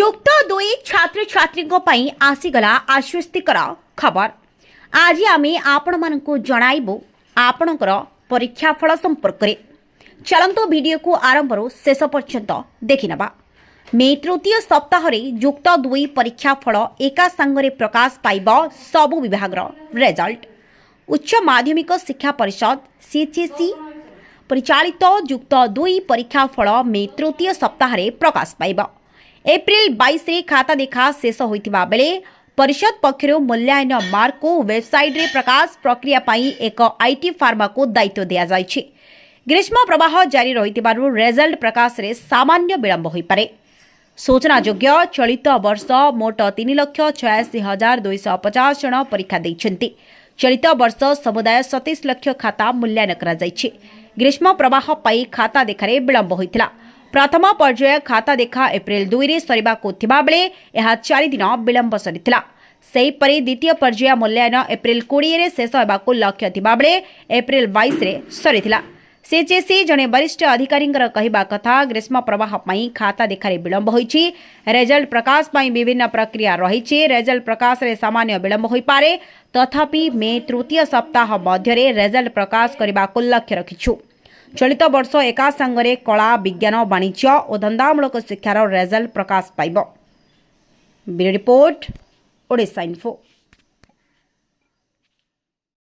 युक्त दुई छात्र छात्री आसीगला आश्वस्तिकर खबर। आज आमे आपण मानकु जणाइबु आपणकर परीक्षाफल संपर्क में। चलंतु वीडियो को आरंभरू शेष पर्यंत देखिनबा। मे तृतीय सप्ताह युक्त दुई परीक्षाफल एका संगरे प्रकाश पाइब सबु विभाग रेजल्ट। उच्च माध्यमिक शिक्षा परिषद सीएचएसई परिचालित युक्त दुई परीक्षाफल मे तृतीय सप्ताह प्रकाश पाइब। एप्रिल 22 रे खाता देखा शेष होइतिबा बेले परिषद पक्षरु मूल्यांकन मार्क को वेबसाइट रे प्रकाश प्रक्रिया पाई एक आईटी फार्मा को दायित्व दिया जायछि। ग्रीष्म प्रवाह जारी रहितिबारु रेजल्ट प्रकाश रे सामान्य विलंब होई पारे। सूचनायोग्य चलित वर्ष मोट 3,86,250 जन परीक्षा दैछन्ति। चलित वर्ष समुदाय 27 लाख खाता मूल्यांकन करा जायछि। ग्रीष्म प्रवाह पाई खाता देखारे विलंब होइतिला। प्रथम पर्याय खाता देखा एप्रिल 2 रे सरिबाको थिबा बेले यह 4 दिन विलंब सरिथिला। सेहीपरि द्वितीय पर्याय मूल्यांकन एप्रिल 20 रे शेष हेबाको लक्ष्य थिबा बेले एप्रिल 22 रे सरिथिला। सीएचएसई जने वरिष्ठ अधिकारींकर कहिबा कथा ग्रीष्म प्रवाह पई खाता देखारे विलंब होईछि। रिजल्ट प्रकाश पई विभिन्न प्रक्रिया रहिछि। रिजल्ट प्रकाश रे सामान्य विलंब होई पारे, तथापि मे तृतीय सप्ताह मध्य रे रिजल्ट प्रकाश करबाको लक्ष्य रखिछु। चलित वर्ष एका संगरे कला विज्ञान वाणिज्य और धंदामूलक शिक्षार रिजल्ट प्रकाश पाइब। Bureau report Odisha info.